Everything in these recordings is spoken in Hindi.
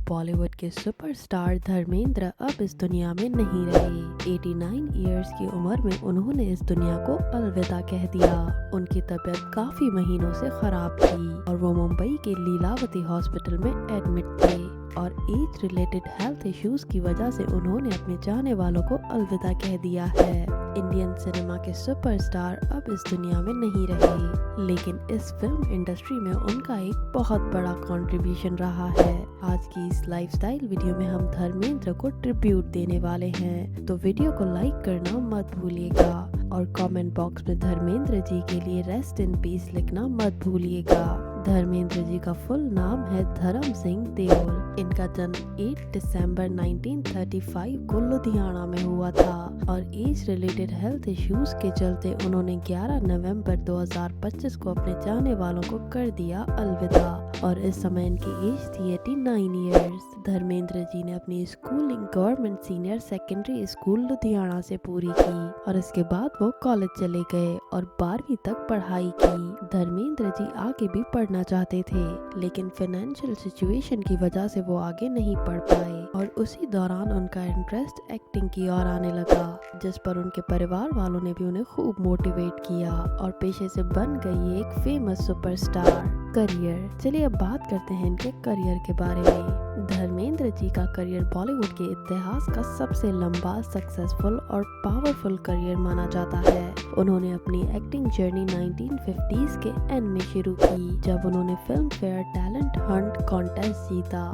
बॉलीवुड के सुपरस्टार धर्मेंद्र अब इस दुनिया में नहीं रहे। 89 इयर्स की उम्र में उन्होंने इस दुनिया को अलविदा कह दिया। उनकी तबीयत काफी महीनों से खराब थी और वो मुंबई के लीलावती हॉस्पिटल में एडमिट थे और एज रिलेटेड हेल्थ इश्यूज की वजह से उन्होंने अपने चाहने वालों को अलविदा कह दिया है। इंडियन सिनेमा के सुपरस्टार अब इस दुनिया में नहीं रहे, लेकिन इस फिल्म इंडस्ट्री में उनका एक बहुत बड़ा कंट्रीब्यूशन रहा है। आज की इस लाइफस्टाइल वीडियो में हम धर्मेंद्र को ट्रिब्यूट देने वाले हैं, तो वीडियो को लाइक करना मत भूलिएगा और कमेंट बॉक्स में धर्मेंद्र जी के लिए रेस्ट इन पीस लिखना मत भूलिएगा। धर्मेंद्र जी का फुल नाम है धर्म सिंह देओल। इनका जन्म 8 दिसंबर 1935 को लुधियाना में हुआ था और एज रिलेटेड हेल्थ इश्यूज के चलते उन्होंने 11 नवंबर 2025 को अपने चाहने वालों को कर दिया अलविदा और इस समय इनकी एज थी 89 इयर्स। धर्मेंद्र जी ने अपनी schooling government senior secondary school Ludhiana से पूरी की और इसके बाद वो कॉलेज चले गए और 12वीं तक पढ़ाई की। धर्मेंद्र जी आगे भी पढ़ना चाहते थे, लेकिन फाइनेंशियल सिचुएशन की वजह से वो आगे नहीं पढ़ पाए और उसी दौरान उनका इंटरेस्ट एक्टिंग की ओर आने लगा, जिस पर उनके परिवार वालों ने भी उन्हें खूब मोटिवेट किया और पेशे से बन गई एक फेमस सुपरस्टार। करियर, चलिए अब बात करते हैं इनके करियर के बारे में। धर्मेंद्र जी का करियर बॉलीवुड के इतिहास का सबसे लंबा, सक्सेसफुल और पावरफुल करियर माना जाता है। उन्होंने अपनी एक्टिंग जर्नी 1950s के एंड में शुरू की, जब उन्होंने film fair talent Hunt contest जीता।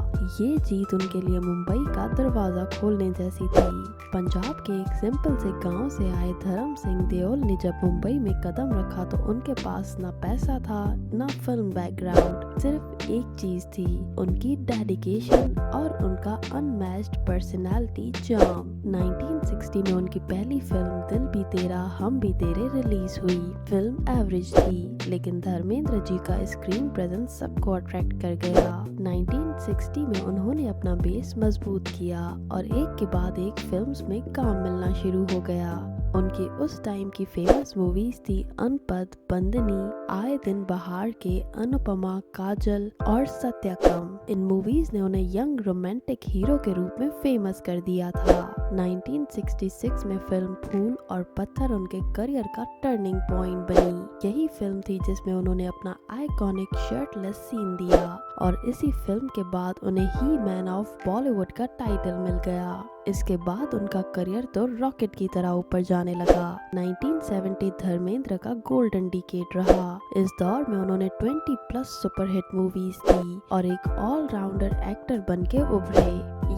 ये जीत उनके लिए मुंबई का दरवाजा खोलने जैसी थी। पंजाब के एक सिंपल से गांव से आए धर्म सिंह देओल ने जब मुंबई में कदम रखा तो उनके पास ना पैसा था, ना फिल्म बैकग्राउंड, सिर्फ एक चीज थी, उनकी डेडिकेशन और उनका अनमैच्ड पर्सनालिटी चार्म। 1960 में उनकी पहली फिल्म दिल भी तेरा हम भी तेरे रिलीज हुई। फिल्म एवरेज थी, लेकिन धर्मेंद्र जी का स्क्रीन प्रेजेंस सबको अट्रैक्ट कर गया। 1960 में उन्होंने अपना बेस मजबूत किया और एक के बाद एक फिल्म्स में काम मिलना शुरू हो गया। उनकी उस टाइम की फेमस मूवीज थी अनपद, बंदनी, आए दिन बहार के, अनुपमा, काजल और सत्यकम। इन मूवीज ने उन्हें यंग रोमांटिक हीरो के रूप में फेमस कर दिया था। 1966 में फिल्म फूल और पत्थर उनके करियर का टर्निंग पॉइंट बनी। यही फिल्म थी जिसमें उन्होंने अपना आइकॉनिक शर्टलेस सीन दिया और इसी फिल्म के बाद उन्हें ही मैन ऑफ बॉलीवुड का टाइटल मिल गया। इसके बाद उनका करियर तो रॉकेट की तरह ऊपर जाने लगा। 1970 धर्मेंद्र का गोल्डन डिकेड रहा। इस दौर में उन्होंने 20+ सुपरहिट मूवीज दी और एक ऑलराउंडर एक्टर बनके उभरे।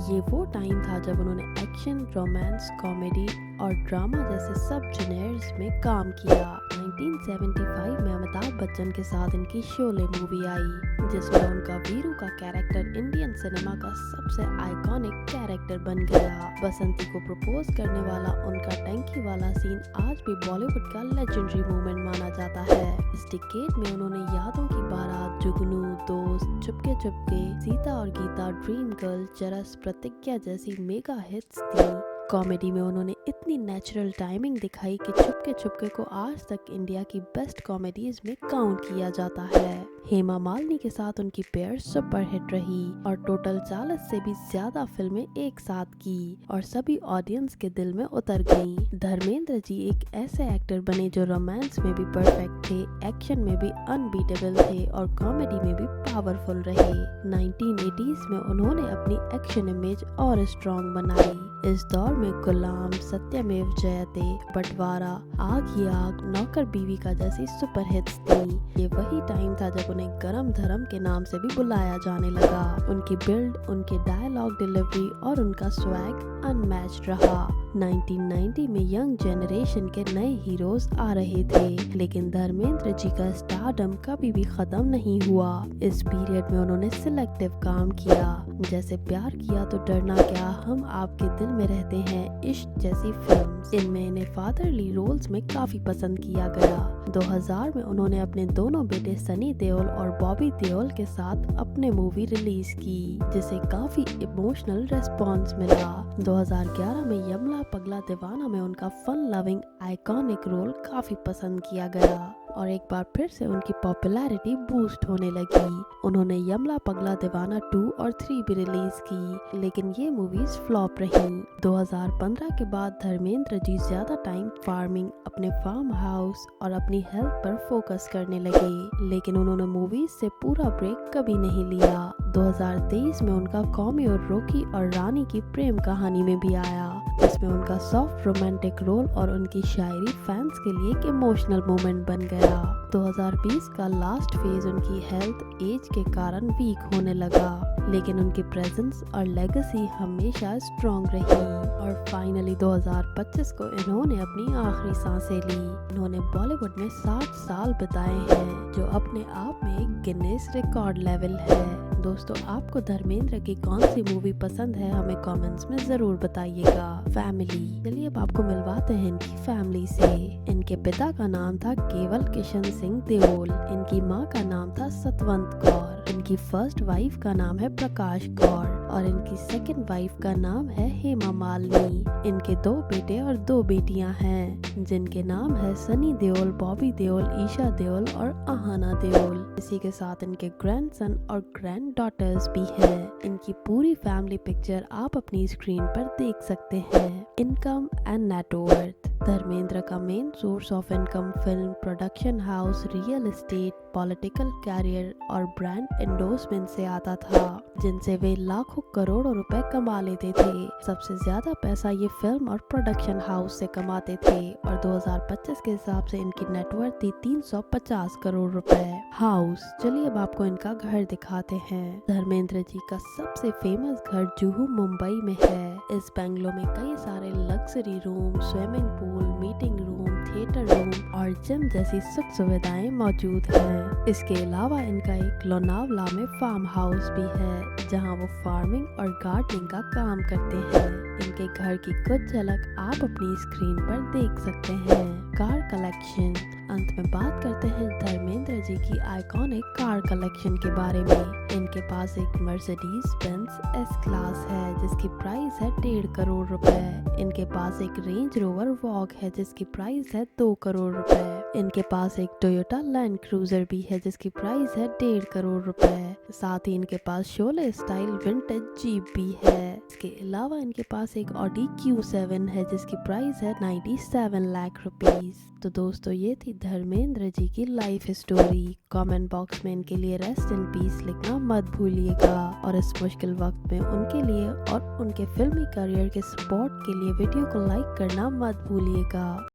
ये वो टाइम था जब उन्होंने एक्शन, रोमांस, कॉमेडी और ड्रामा जैसे सब जेनर्स में काम किया। 1975 में अमिताभ बच्चन के साथ इनकी शोले मूवी आई, जिसमें उनका वीरू का कैरेक्टर इंडियन सिनेमा का सबसे आइकॉनिक कैरेक्टर बन गया। बसंती को प्रपोज करने वाला उनका टैंकी वाला सीन आज भी बॉलीवुड का लेजेंडरी मोमेंट माना जाता है। इस डिकेड में उन्होंने यादों की बारात, जुगनू, दोस्त, चुपके चुपके, सीता और गीता, ड्रीम गर्ल, चरस, प्रतिज्ञा जैसी मेगा हिट्स दी। कॉमेडी में उन्होंने इतनी नेचुरल टाइमिंग दिखाई कि चुपके चुपके को आज तक इंडिया की बेस्ट कॉमेडीज में काउंट किया जाता है। हेमा मालिनी के साथ उनकी पेयर सुपरहिट रही और टोटल 40 से भी ज्यादा फिल्में एक साथ की और सभी ऑडियंस के दिल में उतर गईं। धर्मेंद्र जी एक ऐसे एक्टर बने जो रोमांस में भी परफेक्ट थे, एक्शन में भी अनबीटेबल थे और कॉमेडी में भी पावरफुल रहे। 1980s में उन्होंने अपनी एक्शन इमेज और स्ट्रॉन्ग बनाई। इस दौर में गुलाम, सत्यमेव जयते, बंटवारा, आग ही आग, नौकर बीवी का जैसी सुपर हिट्स थी। ये वही टाइम था जब उन्हें गरम धर्म के नाम से भी बुलाया जाने लगा। उनकी बिल्ड, उनके डायलॉग डिलीवरी और उनका स्वैग अनमैच्ड रहा। 1990 में यंग जनरेशन के नए हीरोज आ रहे थे, लेकिन धर्मेंद्र जी का स्टारडम कभी भी खत्म नहीं हुआ। इस पीरियड में उन्होंने सिलेक्टिव काम किया, जैसे प्यार किया तो डरना क्या, हम आपके दिल में रहते हैं, इश्क जैसी फिल्म्स। इनमें इन्हें फादरली रोल्स में काफी पसंद किया गया। 2000 में उन्होंने अपने दोनों बेटे सनी देओल और बॉबी देओल के साथ अपने मूवी रिलीज की, जिसे काफी इमोशनल रिस्पॉन्स मिला। 2011 में यमला पगला दीवाना में उनका फन लविंग आइकॉनिक रोल काफी पसंद किया गया। और एक बार फिर से उनकी पॉपुलैरिटी बूस्ट होने लगी। उन्होंने यमला पगला दीवाना 2 और 3 भी रिलीज की, लेकिन ये मूवीज फ्लॉप रही। 2015 के बाद धर्मेंद्र जी ज्यादा टाइम फार्मिंग, अपने फार्म हाउस और अपनी हेल्थ पर फोकस करने लगे, लेकिन उन्होंने मूवीज से पूरा ब्रेक कभी नहीं लिया। 2023 में उनका कॉमी और रॉकी और रानी की प्रेम कहानी में भी आया, जिसमें उनका सॉफ्ट रोमांटिक रोल और उनकी शायरी फैंस के लिए एक इमोशनल मोमेंट बन गया। 2020 का लास्ट फेज उनकी हेल्थ एज के कारण वीक होने लगा, लेकिन उनकी प्रेजेंस और लेगेसी हमेशा स्ट्रॉन्ग रही। और फाइनली 2025 को इन्होंने अपनी आखिरी सांसें ली। इन्होंने बॉलीवुड में 60 साल बिताए हैं, जो अपने आप में एक गिनेस रिकॉर्ड लेवल है। दोस्तों, आपको धर्मेंद्र की कौन सी मूवी पसंद है, हमें कमेंट्स में जरूर बताइएगा। फैमिली, चलिए अब आपको मिलवाते हैं इनकी फैमिली से। इनके पिता का नाम था केवल किशन सिंह देओल। इनकी माँ का नाम था सतवंत कौर। इनकी फर्स्ट वाइफ का नाम है प्रकाश कौर और इनकी सेकंड वाइफ का नाम है हेमा मालिनी। इनके 2 बेटे और 2 बेटियां हैं, जिनके नाम है सनी देओल, बॉबी देओल, ईशा देओल और आहाना देओल। इसी के साथ इनके ग्रैंडसन और ग्रैंड डॉटर्स भी हैं। इनकी पूरी फैमिली पिक्चर आप अपनी स्क्रीन पर देख सकते हैं। Income and net worth. धर्मेंद्र का main source of income film, production house, real estate, political career और ब्रांड एंडोर्समेंट से आता था, जिनसे वे लाखों करोड़ों रुपए कमा लेते थे। सबसे ज्यादा पैसा ये फिल्म और प्रोडक्शन हाउस से कमाते थे और 2025 के हिसाब से इनकी नेटवर्थ थी 350 करोड़ रुपए। हाउस, चलिए अब आपको इनका घर दिखाते हैं। धर्मेंद्र जी का सबसे फेमस घर जुहू मुंबई में है। इस बंगलो में कई सारे luxury room, swimming pool, meeting room, theatre room और जिम जैसी सुख सुविधाएं मौजूद हैं। इसके अलावा इनका एक लोनावला में फार्म हाउस भी है, जहां वो फार्मिंग और गार्डनिंग का काम करते हैं। इनके घर की कुछ झलक आप अपनी स्क्रीन पर देख सकते हैं। Car collection. अंत में बात करते हैं धर्मेंद्र जी की आइकॉनिक कार कलेक्शन के बारे में। इनके पास एक मर्सिडीज बेंज एस क्लास है, जिसकी प्राइस है 1.5 करोड़ रुपए। इनके पास एक रेंज रोवर वॉग है, जिसकी प्राइस है 2 करोड़ रुपए। इनके पास एक टोयोटा लैंड क्रूजर भी है, जिसकी प्राइस है 1.5 करोड़ रुपए। साथ ही इनके पास शोले स्टाइल विंटेज जीप भी है। इसके अलावा इनके पास एक ऑडी Q7 है, जिसकी प्राइस है 97 लाख रुपीस। तो दोस्तों, ये थी धर्मेंद्र जी की लाइफ स्टोरी। कमेंट बॉक्स में इनके लिए रेस्ट इन पीस लिखना मत भूलिएगा और इस मुश्किल वक्त में उनके लिए और उनके फिल्मी करियर के सपोर्ट के लिए वीडियो को लाइक करना मत भूलिएगा।